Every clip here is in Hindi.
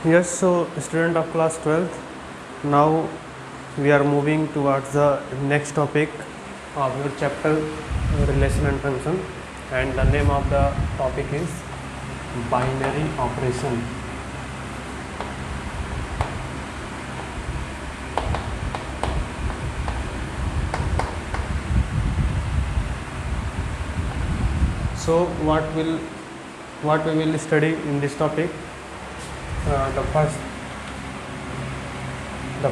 Yes, so student of class 12th, now we are moving towards the next topic of your chapter relation and function, and the name of the topic is binary operation. So what we will study in this topic? The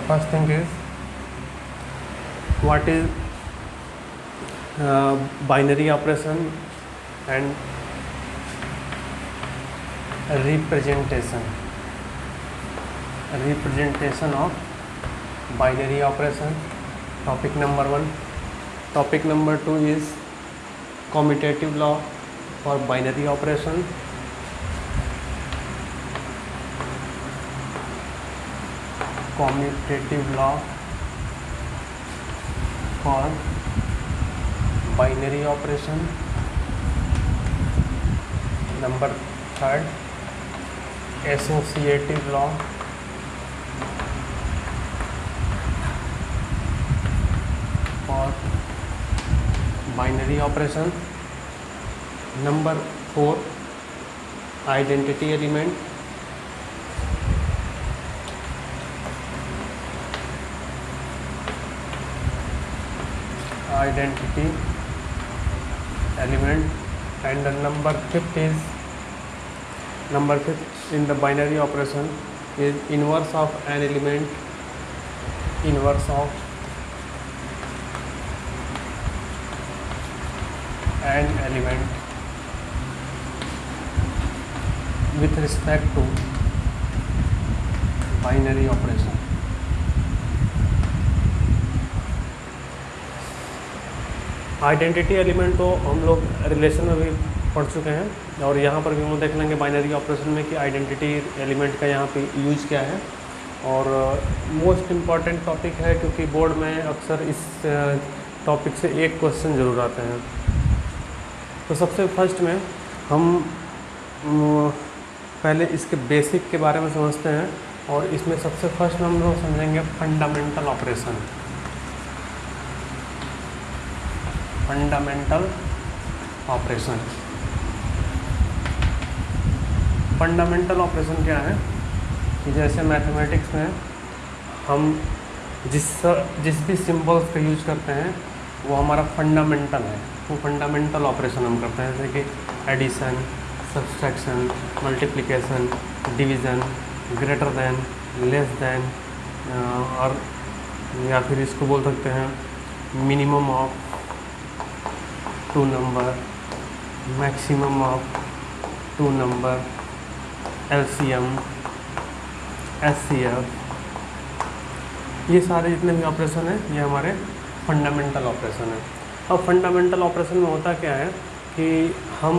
first thing is what is binary operation and representation of binary operation. Topic number 1. Topic number 2 is commutative law for binary operation. Commutative law for binary operation. Number 3, associative law for binary operation. Number 4, identity element. Identity element. And the number 5 in the binary operation is inverse of an element. Inverse of an element with respect to binary operation. Identity element तो हम लोग रिलेशन में भी पढ़ चुके हैं, और यहाँ पर भी हम लोग देख लेंगे बाइनरी ऑपरेशन में कि आइडेंटिटी एलिमेंट का यहाँ पे यूज क्या है। और मोस्ट इम्पॉर्टेंट टॉपिक है, क्योंकि बोर्ड में अक्सर इस टॉपिक से एक क्वेश्चन ज़रूर आते हैं। तो सबसे फर्स्ट में हम पहले इसके बेसिक के बारे में समझते हैं, और इसमें सबसे फर्स्ट में हम लोग समझेंगे fundamental operation. Fundamental operation. Fundamental operation क्या है कि जैसे मैथमेटिक्स में हम जिस भी सिंबल्स का यूज करते हैं वो हमारा फंडामेंटल है, वो फंडामेंटल ऑपरेशन हम करते हैं, जैसे कि addition, subtraction, multiplication, division, greater than, less than, और या फिर इसको बोल सकते हैं minimum of 2 number, maximum of 2 number, LCM, SCF। ये सारे जितने भी ऑपरेशन हैं ये हमारे फंडामेंटल ऑपरेशन है। अब फंडामेंटल ऑपरेशन में होता क्या है कि हम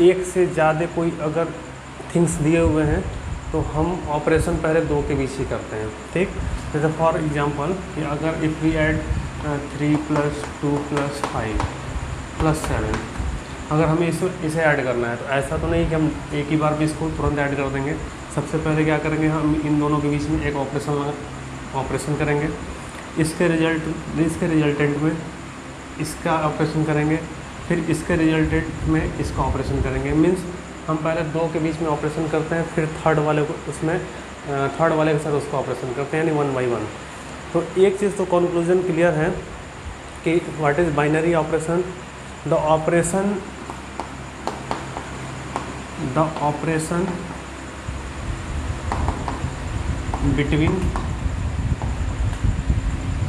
एक से ज़्यादा कोई अगर थिंग्स दिए हुए हैं तो हम ऑपरेशन पहले 2 के बीच ही करते हैं, ठीक। जैसे फॉर एग्जांपल कि अगर इफ़ वी ऐड 3 + 2 + 5 + 7, अगर हमें इसे ऐड करना है तो ऐसा तो नहीं कि हम एक ही बार भी इसको तुरंत ऐड कर देंगे। सबसे पहले क्या करेंगे, हम इन दोनों के बीच में एक ऑपरेशन करेंगे, इसके रिजल्टेंट में इसका ऑपरेशन करेंगे, फिर इसके रिजल्टेंट में इसका ऑपरेशन करेंगे। मीन्स हम पहले 2 के बीच में ऑपरेशन करते हैं, फिर थर्ड वाले के साथ उसका ऑपरेशन करते हैं, यानी 1 by 1। तो एक चीज़ तो कंक्लूजन क्लियर है कि what is binary operation. The operation between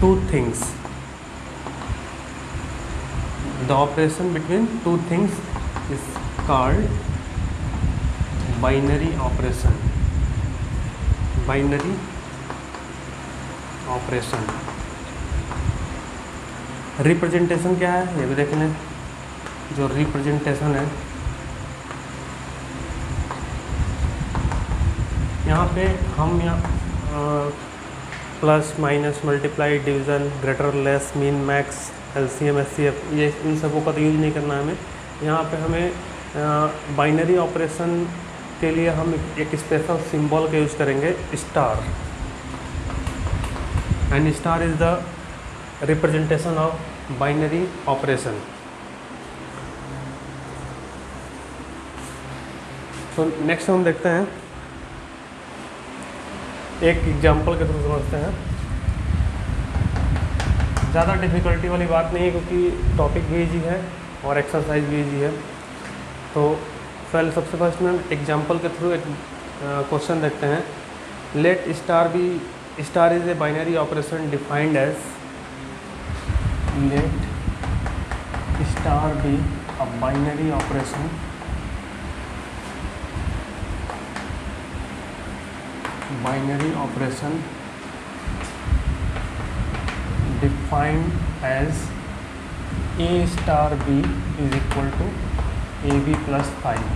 2 things। The operation between 2 things is called binary operation। binary operation. Representation क्या है ये भी देख लें। जो रिप्रेजेंटेशन है, यहाँ पे हम plus minus multiply division greater less mean max LCM SCF ये इन सबों का तो यूज़ नहीं करना है हमें। यहाँ पे हमें बाइनरी ऑपरेशन उसके लिए हम एक स्पेशल सिंबल का यूज़ करेंगे, star. And star is the representation of binary operation. तो नेक्स्ट हम देखते हैं, एक एग्जांपल के थ्रू समझते हैं। ज़्यादा डिफ़िकल्टी वाली बात नहीं है क्योंकि टॉपिक भी इजी है और एक्सरसाइज भी इजी है। तो पहले सबसे फर्स्ट में एग्जांपल के थ्रू एक क्वेश्चन देखते हैं। Let star is a binary operation defined as, let star be a binary operation defined as a star b is equal to ab plus 5।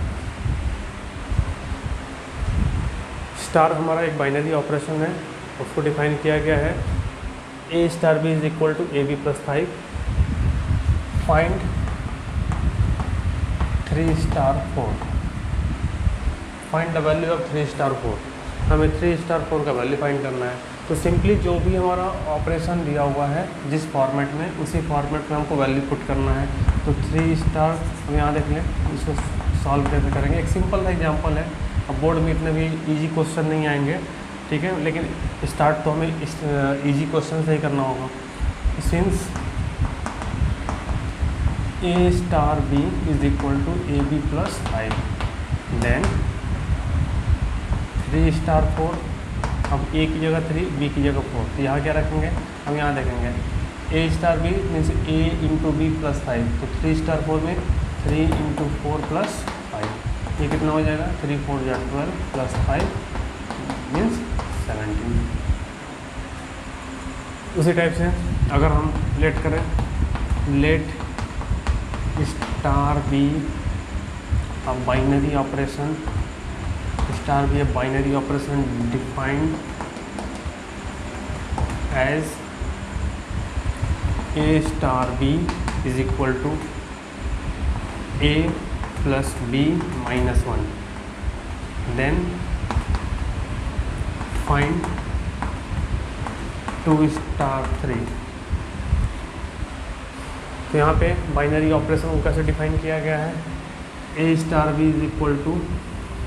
Star हमारा एक बाइनरी ऑपरेशन है, उसको डिफाइन किया गया है a star b is equal to ab plus 5। Find 3 star 4, find the value of 3 star 4। हमें 3 स्टार 4 का वैल्यू फाइंड करना है। तो सिंपली जो भी हमारा ऑपरेशन दिया हुआ है जिस फॉर्मेट में, उसी फॉर्मेट में हमको वैल्यू पुट करना है। तो 3 स्टार हम यहाँ देख लें, इसको सॉल्व कैसे करेंगे। एक सिंपल सा एग्जांपल है, अब बोर्ड में इतने भी इजी क्वेश्चन नहीं आएंगे, ठीक है, लेकिन स्टार्ट तो हमें इस इजी क्वेश्चन से ही करना होगा। Since a star B is equal to A B plus 5, then 3 star 4, अब ए की जगह 3, बी की जगह 4, तो यहाँ क्या रखेंगे, हम यहाँ देखेंगे ए स्टार बी मीन्स ए इंटू बी प्लस 5, तो 3 स्टार 4 में 3 इंटू 4 प्लस 5, ये कितना हो जाएगा, 3 4 या 12 प्लस 5 मीन्स 17। उसी टाइप से अगर हम लेट करें, let star be a binary operation, star be a binary operation defined as a star b is equal to a plus b minus 1, then find 2 star 3। तो यहाँ पे बाइनरी ऑपरेशन को कैसे डिफाइन किया गया है, a star b is equal to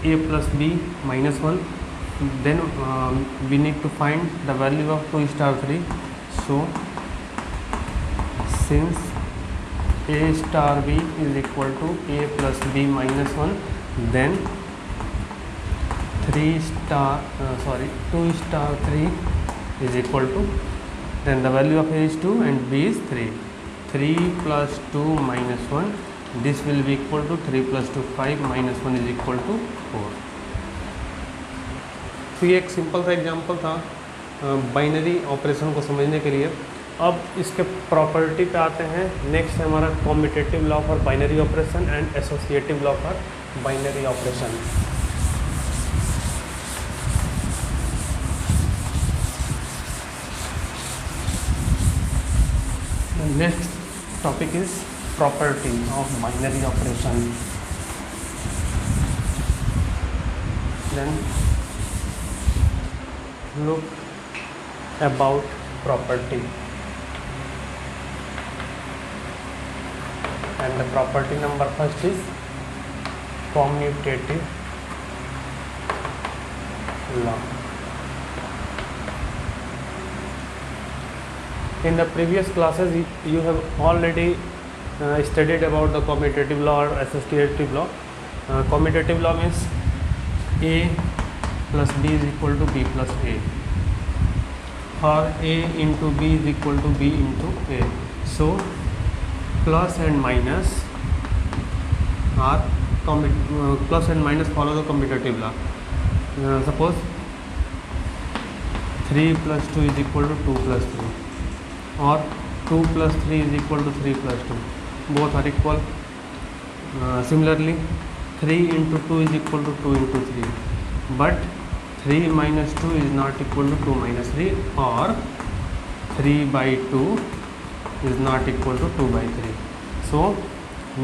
a plus b minus 1, then we need to find the value of 2 star 3। so since a star b is equal to a plus b minus 1, then 2 star 3 is equal to, then the value of a is 2 and b is 3, 3 plus 2 minus 1, this will be equal to 3 plus 2 5 minus 1 is equal to 4। तो ये एक सिंपल सा एग्जांपल था बाइनरी ऑपरेशन को समझने के लिए। अब इसके प्रॉपर्टी पे आते हैं। नेक्स्ट है हमारा commutative law for binary operation and associative law for binary operation. Next topic is property of binary operation। Then look about property, and the property number first is commutative law। In the previous classes you have already studied about the commutative law or associative law। Commutative law means a plus b is equal to b plus a, or a into b is equal to b into a। So plus and minus are plus and minus follow the commutative law। Suppose 3 plus 2 is equal to 2 plus 3, or 2 plus 3 is equal to 3 plus 2, both are equal। Similarly 3 into 2 is equal to 2 into 3, but 3 minus 2 is not equal to 2 minus 3, or 3 by 2 is not equal to 2 by 3। So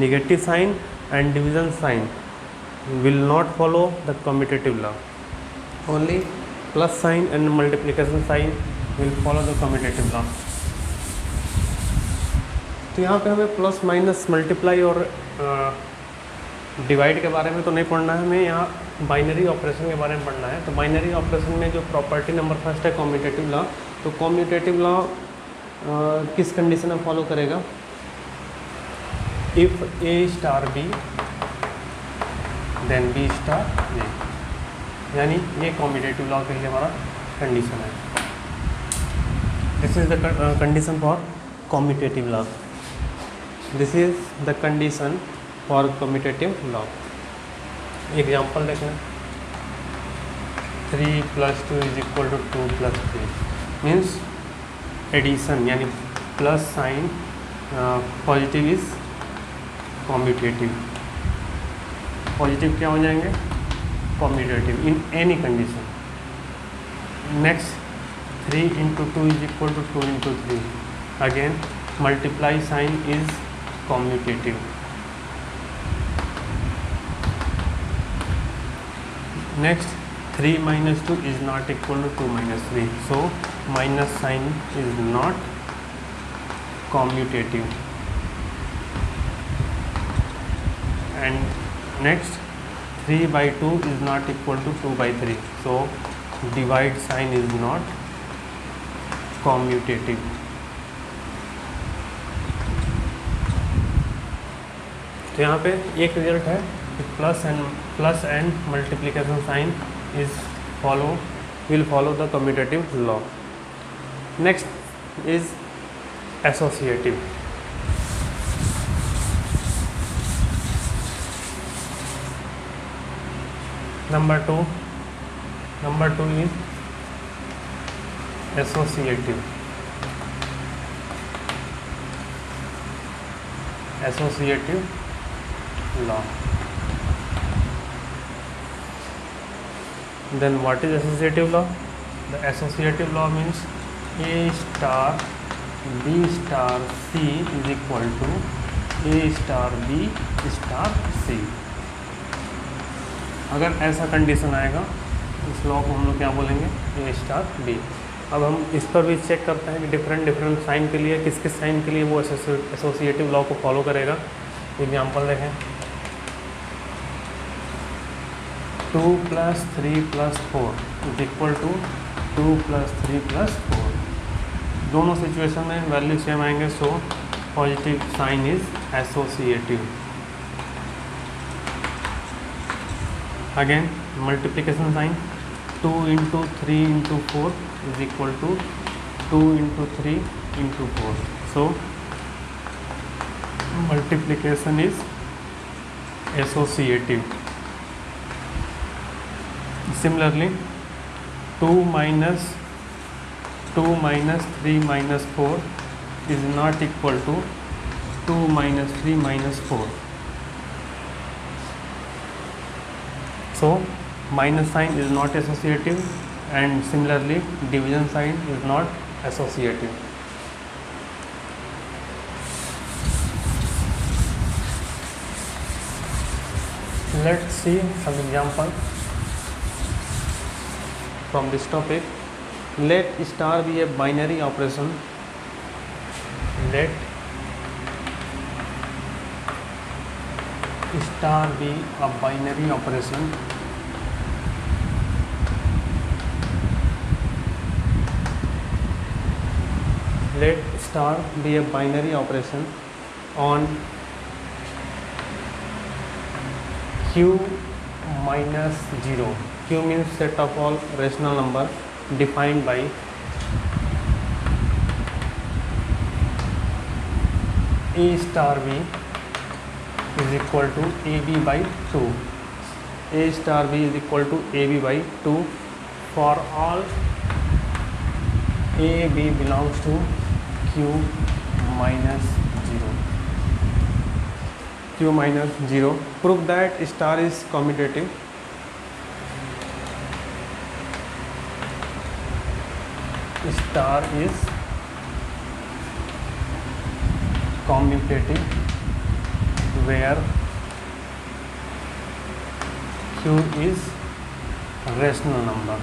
negative sign and division sign will not follow the commutative law. Only plus sign and multiplication sign will follow the commutative law. तो यहाँ पे हमें प्लस माइनस मल्टीप्लाई और डिवाइड के बारे में तो नहीं पढ़ना है, हमें यहाँ बाइनरी ऑपरेशन के बारे में पढ़ना है। तो बाइनरी ऑपरेशन में जो प्रॉपर्टी नंबर फर्स्ट है कॉम्यूटेटिव लॉ, तो कॉम्यूटेटिव लॉ किस कंडीशन में फॉलो करेगा? If A star B then B star A, यानी ये कॉम्यूटेटिव लॉ के लिए हमारा कंडीशन है। This is the condition for commutative law. This is the condition for commutative law. Example देखें, 3 + 2 = 2 + 3 मीन्स एडिशन, यानी plus sign positive is commutative. Positive क्या हो जाएंगे? Commutative in any condition. Next 3 × 2 = 2 × 3, again multiply sign is commutative. Next 3 - 2 is not equal to 2 - 3, so minus sign is not commutative. And next 3/2 is not equal to 2/3, so divide sign is not commutative. तो यहाँ पे एक रिजल्ट है कि plus and multiplication sign will follow the commutative law. Next is associative. Number two is associative. law. Then what is associative law? The associative law means A star B star C is equal to A star B star C. अगर ऐसा कंडीशन आएगा इस लॉ को हम लोग क्या बोलेंगे? A star B। अब हम इस पर भी चेक करते हैं कि डिफरेंट साइन के लिए किस साइन के लिए वो एसोसिएटिव लॉ को फॉलो करेगा। एग्जाम्पल देखें, 2 + 3 + 4 इज इक्वल टू 2 + 3 + 4। दोनों सिचुएशन में वैल्यू सेम आएंगे, so positive sign is associative. Again multiplication sign, 2 × 3 × 4 is equal to 2 × 3 × 4, so multiplication is associative. Similarly 2 - 3 - 4 is not equal to 2 - 3 - 4, so minus sign is not associative, and similarly division sign is not associative. Let's see some example from this topic. Let star be a binary operation. Let star be a binary operation let star be a binary operation on q minus 0. Q means set of all rational number defined by a star b is equal to ab by 2. A star b is equal to ab by 2 for all a b belongs to q minus 0. Q minus 0. Prove that star is commutative. Star is commutative where Q is rational number.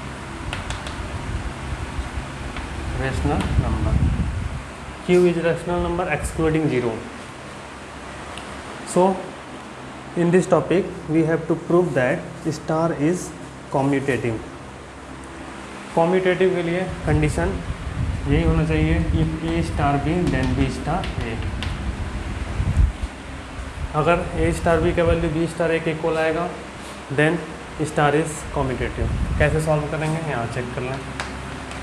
Rational number. Q is rational number excluding 0. So in this topic we have to prove that star is commutative. Commutative के लिए कंडीशन यही होना चाहिए, if A star B then B star A. अगर A स्टार B का वैल्यू B स्टार A के इक्वल आएगा देन स्टार इज कॉम्यूटेटिव. कैसे सॉल्व करेंगे यहाँ चेक कर लें.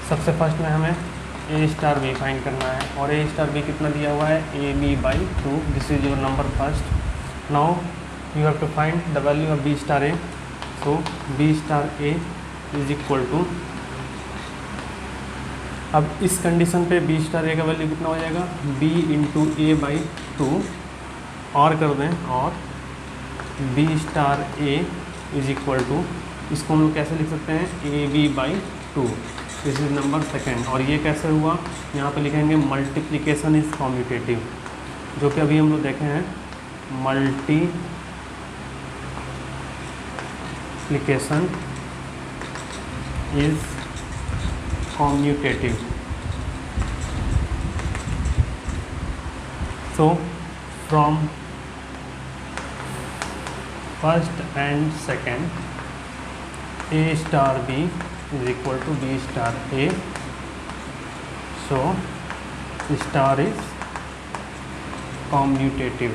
सबसे फर्स्ट में हमें A स्टार B फाइंड करना है और A स्टार B कितना दिया हुआ है, AB/2. This is your number first. Now you have to find the value of B star A. So B star A is equal to, अब इस कंडीशन पे B स्टार A का वैल्यू कितना हो जाएगा, B इंटू A/2 और कर दें और B star A is equal to, इसको हम लोग कैसे लिख सकते हैं, AB/2. This is number second. और ये कैसे हुआ, यहाँ पे लिखेंगे मल्टीप्लिकेशन इज कॉम्यूटेटिव, जो कि अभी हम लोग देखे हैं. Multiplication is commutative. So from first and second, A star B is equal to B star A. So star is commutative.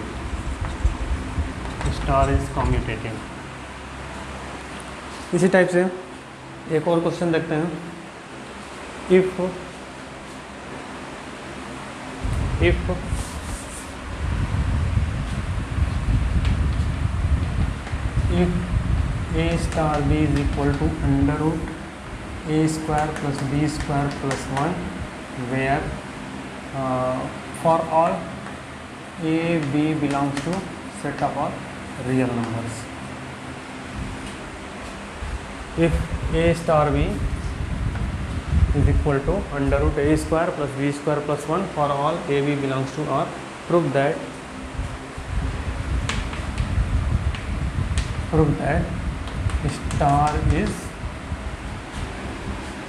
Star is commutative. इसी टाइप से एक और क्वेश्चन देखते हैं. If A star B is equal to under root A square plus B square plus 1, where for all A, B belongs to set of all real numbers. If A star B is equal to under root A square plus B square plus 1 for all A, B belongs to R, prove that star is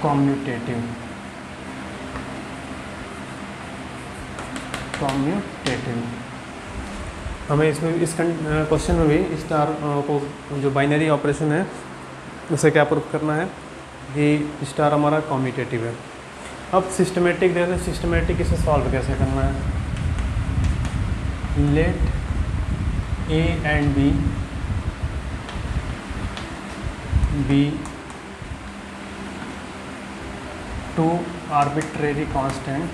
commutative. हमें इसमें इस क्वेश्चन में भी स्टार को जो बाइनरी ऑपरेशन है उसे क्या प्रूफ करना है कि स्टार हमारा कॉम्यूटेटिव है. अब सिस्टमेटिक दे दें, सिस्टमेटिक इसे सॉल्व कैसे करना है. Let A and B be two arbitrary constant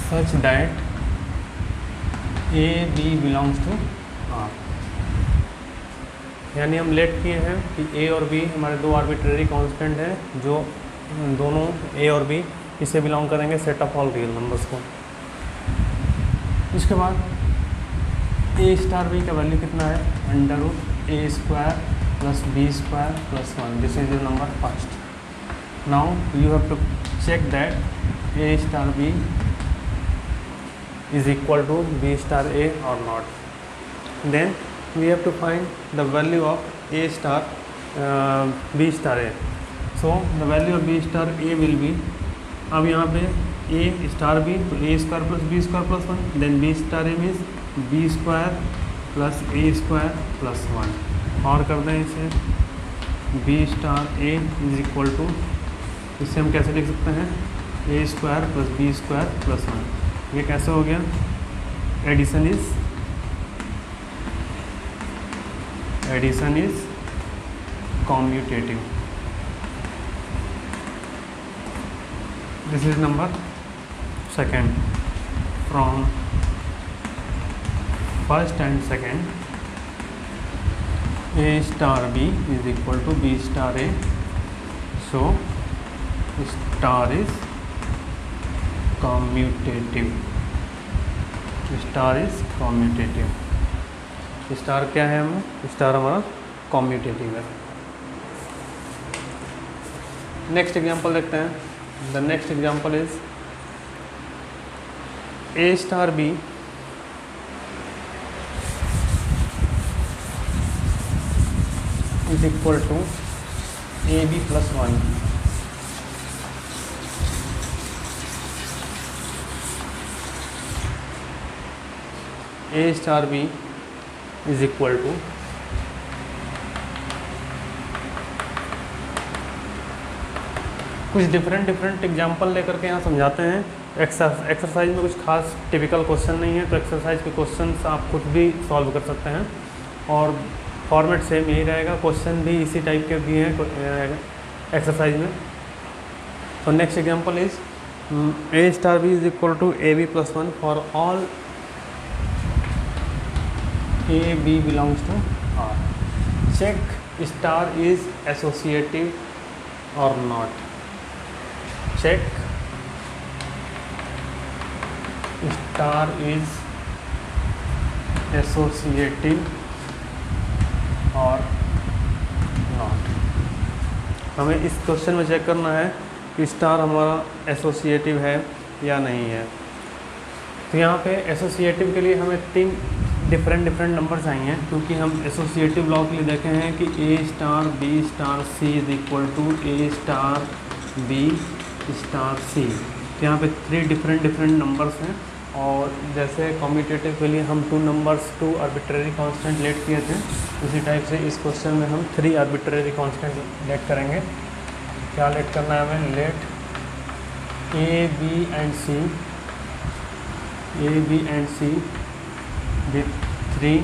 such that A, B belongs to R. यानी हम लेट किए हैं कि A और B हमारे दो आर्बिट्रेरी कांस्टेंट हैं जो दोनों A और B इसे बिलोंग करेंगे set of all real numbers को. इसके बाद A स्टार B का वैल्यू कितना है, under root A square plus B square plus 1. This is your number first. Now you have to check that A star B is equal to B star A or not. Then we have to find the value of A star B star A. So the value of B star A will be, अब यहाँ पे A star B तो A square plus B square plus 1, then B star A means B square plus A square plus 1 और कर दें इसे B star A is equal to, इससे हम कैसे लिख सकते हैं, A square plus B square plus 1. ये कैसे हो गया, addition is commutative. This is number second. From first and second A star B is equal to B star A. So star is commutative. Star is commutative. Star क्या है, हमें स्टार हमारा कॉम्यूटेटिव है. नेक्स्ट एग्जांपल देखते हैं. The next example is A star B is equal to A B plus 1। A star B is equal to कुछ डिफरेंट एग्जांपल लेकर के यहाँ समझाते हैं। एक्सरसाइज में कुछ खास टिपिकल क्वेश्चन नहीं है, तो एक्सरसाइज के क्वेश्चंस आप खुद भी सॉल्व कर सकते हैं और फॉर्मेट सेम यही रहेगा, क्वेश्चन भी इसी टाइप के भी हैं एक्सरसाइज में। तो next example is A star B is equal to A B plus 1 for all A B belongs to R. Check star is associative और not. Check star is associative और नॉट। हमें इस क्वेश्चन में चेक करना है कि स्टार हमारा एसोसिएटिव है या नहीं है। तो यहाँ पे एसोसिएटिव के लिए हमें 3 डिफरेंट नंबर चाहिए, क्योंकि हम एसोसिएटिव लॉ के लिए देखे हैं कि A star B star C is equal to A star B star C. तो यहाँ पे 3 डिफरेंट नंबर्स हैं, और जैसे कॉम्यूटेटिव के लिए हम 2 नंबर्स 2 आर्बिट्रेरी कांस्टेंट लेट किए थे, उसी टाइप से इस क्वेश्चन में हम 3 आर्बिट्रेरी कांस्टेंट लेट करेंगे। क्या लेट करना है हमें? Let a b and c with 3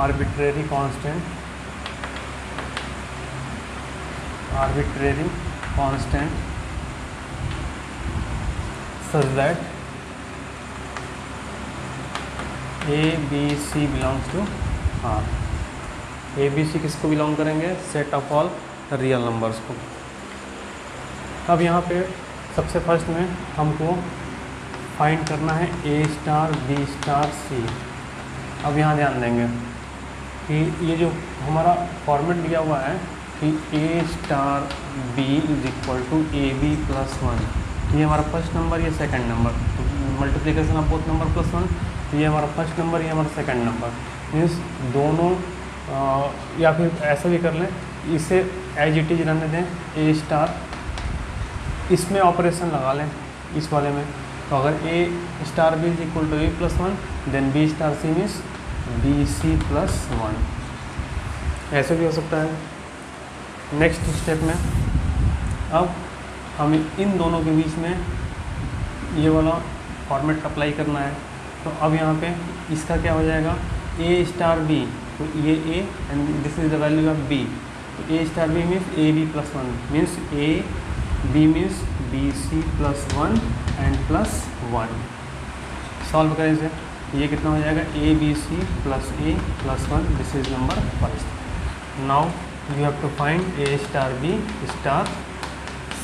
arbitrary constant such that A B C belongs to R। A B C किसको बिलोंग करेंगे? Set of all real numbers को। अब यहाँ पे सबसे फर्स्ट में हमको फाइंड करना है ए स्टार बी स्टार सी। अब यहाँ ध्यान देंगे कि ये जो हमारा फॉर्मेट दिया हुआ है कि A star B is equal to A B plus 1, ये हमारा फर्स्ट नंबर, ये सेकंड नंबर, तो multiplication of both number plus 1, तो ये हमारा फर्स्ट नंबर, ये हमारा सेकंड नंबर। मीन्स दोनों या फिर ऐसा भी कर लें, इसे एज इट इज रहने दें, ए स्टार, इसमें ऑपरेशन लगा लें इस वाले में। तो अगर A star B is equal to A plus 1, then B star C means B C plus 1, ऐसे भी हो सकता है। नेक्स्ट स्टेप में अब हमें इन दोनों के बीच में ये वाला फॉर्मेट अप्लाई करना है। तो अब यहाँ पे इसका क्या हो जाएगा? ए स्टार बी, तो ये A and this is the value of B, तो ए star B means A B plus 1 means A B means B C plus 1 and plus 1। Solve करें इसे, ये कितना हो जाएगा? A B C plus A plus 1, this is number first. Now you have to find A star B star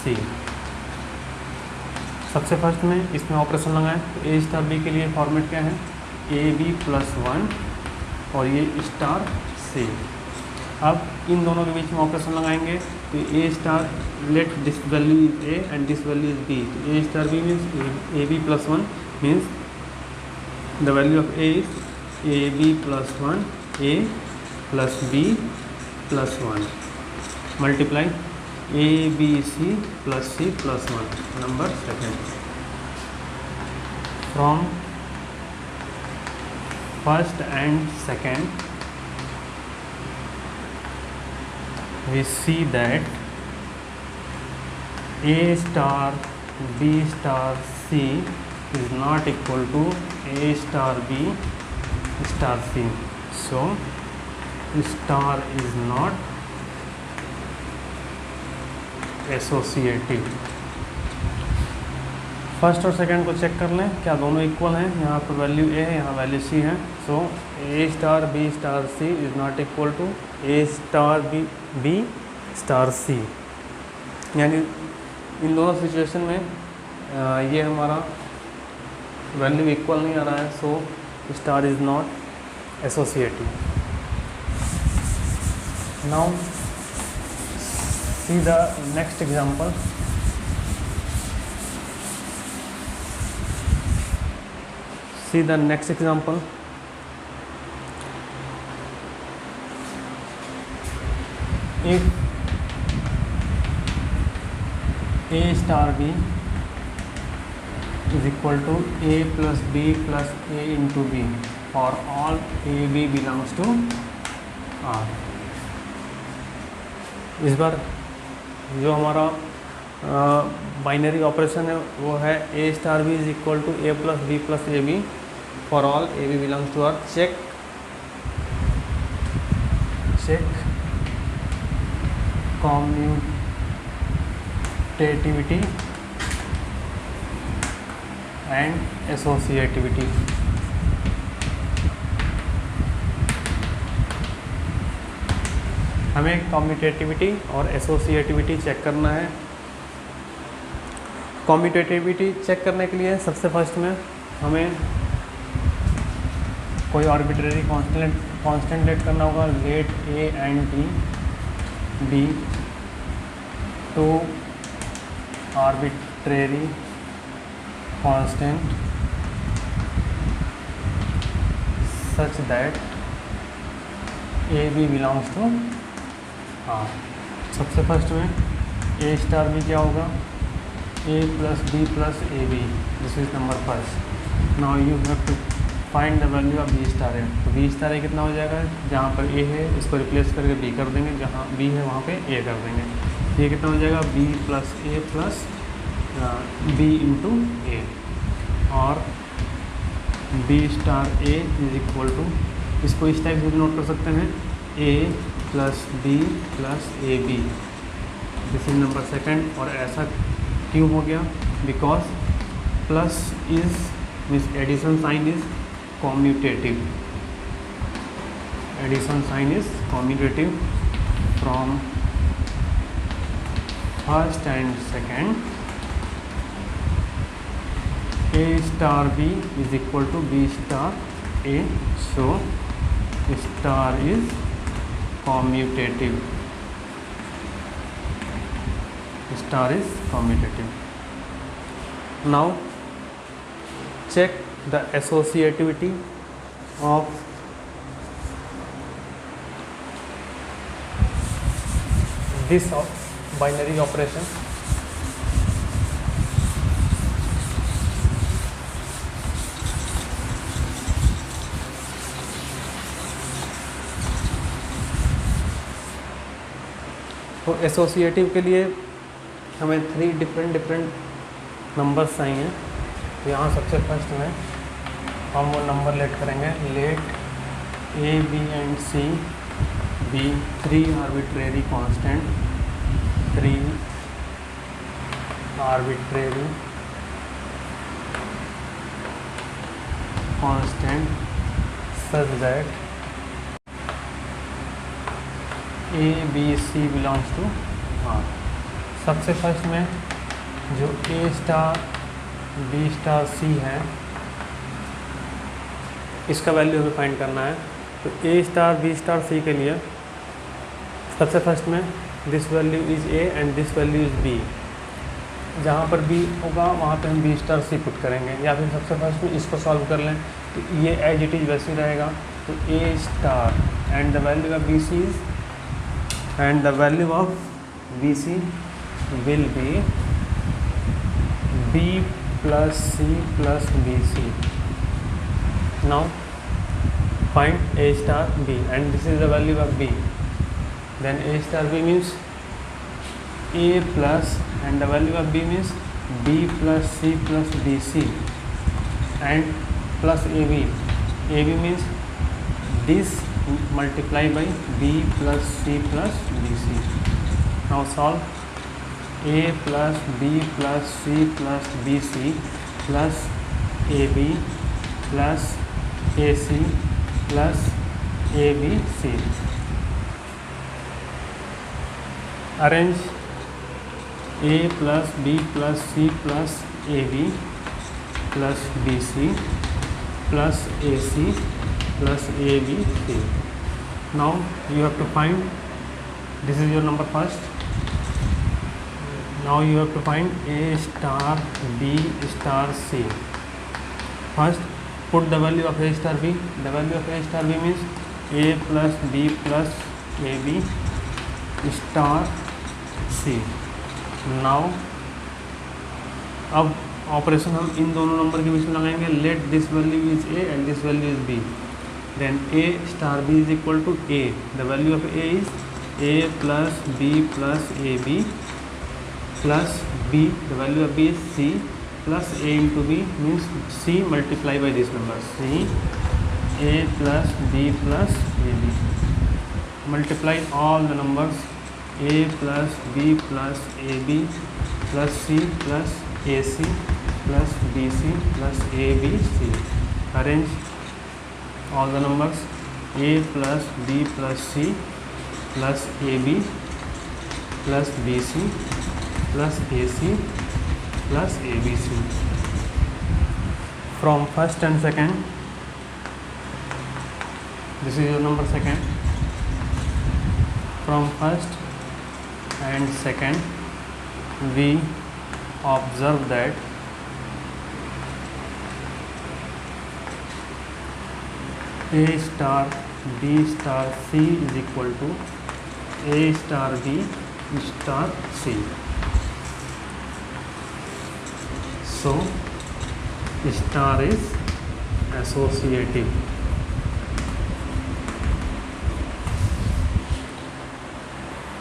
C. सबसे फर्स्ट में इसमें ऑपरेशन लगाएं, तो ए स्टार बी के लिए फॉर्मेट क्या है? ए बी प्लस 1 और ये स्टार सी। अब इन दोनों के बीच में ऑपरेशन लगाएंगे, तो ए star, let this value is A and this value is B, तो ए star B means A B plus 1 means the value of A is A B plus 1 A plus B plus 1 multiply A B C plus 1 number second. From first and second we see that A star B star C is not equal to A star B star C, so star is not associative। First और सेकंड को चेक कर लें, क्या दोनों इक्वल हैं? यहाँ पर वैल्यू ए है, यहाँ वैल्यू सी है, so A star B star C is not equal to A star B star C. यानी इन दोनों सिचुएशन में ये हमारा वैल्यू इक्वल नहीं आ रहा है, so star is not associative. Now see the next example. See the next example. if A star B is equal to A plus B plus A into B for all A B belongs to R। इस बार जो हमारा बाइनरी ऑपरेशन है वो है A star B is equal to A plus B plus A b for all A B belongs to R. Check commutativity and associativity. हमें कॉम्यूटेटिविटी और एसोसिएटिविटी चेक करना है। कॉम्यूटेटिविटी चेक करने के लिए सबसे फर्स्ट में हमें कोई आर्बिट्रेरी कांस्टेंट लेट करना होगा। Let A and B two arbitrary constant such that A B belongs to R. सबसे फर्स्ट में ए स्टार बी क्या होगा, A plus B plus A B, this is number first. Now you have to find the value of B star A. तो बी स्टार ए कितना हो जाएगा, जहाँ पर ए है इसको रिप्लेस करके बी कर देंगे, जहाँ बी है वहाँ पे ए कर देंगे। ये कितना हो जाएगा, B plus A plus B into A, और B star A is equal to, इसको इस टाइप से नोट कर सकते हैं, A plus B plus A B, this is number second. और ऐसा क्यों हो गया, because plus is means addition sign is commutative, addition sign is commutative from first and second. A star B is equal to B star A, so star is commutative, star is commutative. Now check the associativity of this binary operation. तो एसोसिएटिव के लिए हमें 3 डिफरेंट नंबर्स चाहिए। तो यहाँ सबसे फर्स्ट में हम वो नंबर लेट करेंगे, let a b and c be 3 arbitrary constant, 3 arbitrary constant such that A B c belongs to R. सबसे फर्स्ट में जो a star B star c है इसका वैल्यू हमें फाइंड करना है। तो ए स्टार बी स्टार सी के लिए सबसे फर्स्ट में this value is a and this value is b, जहाँ पर बी होगा वहाँ पे हम बी स्टार सी पुट करेंगे, या फिर सबसे फर्स्ट में इसको सॉल्व कर लें तो ये एज इट इज़ वैसे ही रहेगा। तो ए star and the value of B C is and the value of BC will be B plus C plus BC. Now find A star B, and this is the value of B. Then A star B means A plus, and the value of B means B plus C plus BC and plus AB. AB means this multiply by B plus C plus BC. Now solve A plus B plus C plus BC plus AB plus AC plus ABC. Arrange A plus B plus C plus AB plus BC plus AC plus ABC. Now you have to find, this is your number first. Now you have to find A star B star C. First put the value of A star B. The value of A star B means A plus B plus AB star C. Now अब ऑपरेशन हम इन दोनों नंबर के बीच में लगाएंगे। Let this value is A and this value is B, then A star B is equal to A, the value of A is A plus B plus A B plus B, the value of B is C plus A into B means C multiply by this number, C A plus B plus A B, multiply all the numbers a plus B plus A B plus c plus a c plus b C plus A B c, arrange all the numbers a plus B plus c plus A B plus b C plus a c plus A B c from first and second. This is your number second. From first and second, we observe that A star B star C is equal to A star B star C. So star is associative.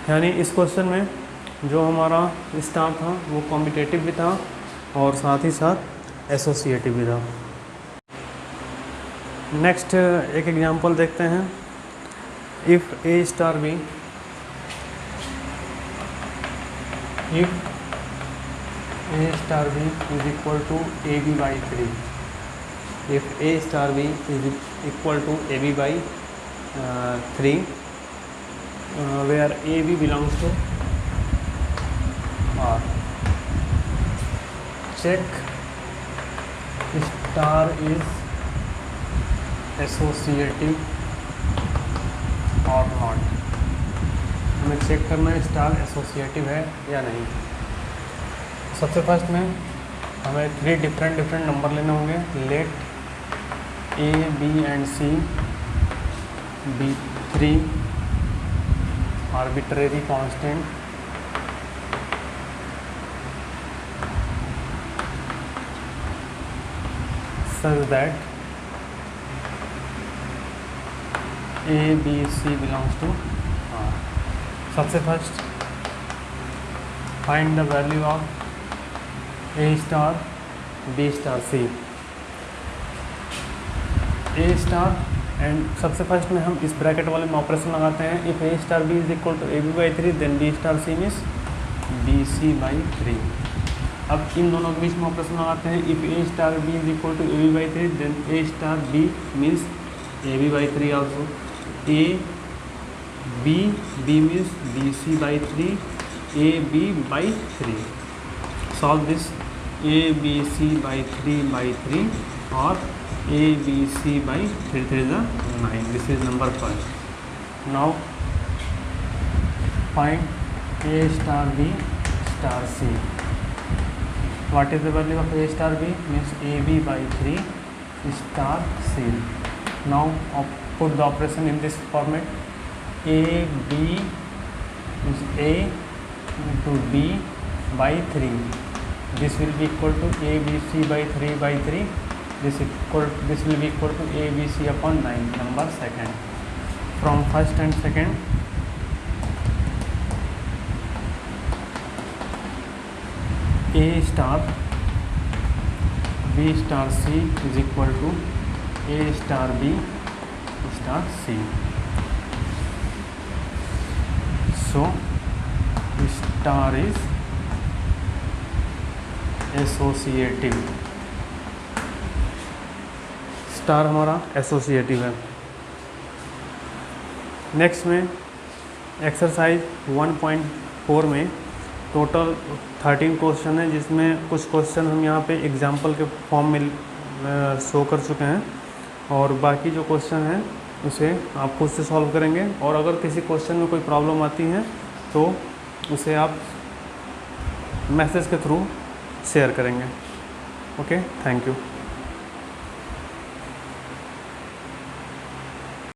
यानी इस क्वेश्चन में जो हमारा स्टार था वो कॉम्पिटेटिव भी था और साथ ही साथ एसोसिएटिव भी था। नेक्स्ट एक एग्जांपल देखते हैं। If A star b, if A star B is equal to A b by 3, if A star B is equal to A b by 3, where AB belongs to R. Check star is associative or not. हमें चेक करना है स्टार एसोसिएटिव है या नहीं। सबसे फर्स्ट में हमें 3 डिफरेंट नंबर लेने होंगे। Let a b and c be 3 arbitrary constant such that A, B, C belongs to R. सबसे first find the value of A star B star C। A star and सबसे फर्स्ट में हम इस ब्रैकेट वाले में ऑपरेशन लगाते हैं। If A star B is equal to A b by 3 then B star C means B c by 3। अब इन दोनों के बीच में ऑपरेशन लगाते हैं। If A star B is equal to A b by 3 then A star B means A b by 3 also. A b b means B c by 3 a b by 3। Solve this a B c by 3 और A B C by 3 3 is 9. This is number 1. Now find A star B star C. What is the value of A star B? Means AB by 3 star C. Now put the operation in this format. A B is A into B by 3. This will be equal to A B C by 3 by 3. This will be equal to A B C upon 9, number second. From first and second, A star B star C is equal to A star B star C. So star is associative. Star हमारा एसोसिएटिव है। नेक्स्ट में एक्सरसाइज 1.4 में टोटल 13 क्वेश्चन है, जिसमें कुछ क्वेश्चन हम यहाँ पे एग्जाम्पल के फॉर्म में शो कर चुके हैं और बाकी जो क्वेश्चन हैं उसे आप खुद से सॉल्व करेंगे। और अगर किसी क्वेश्चन में कोई प्रॉब्लम आती है तो उसे आप मैसेज के थ्रू शेयर करेंगे। Okay, thank you.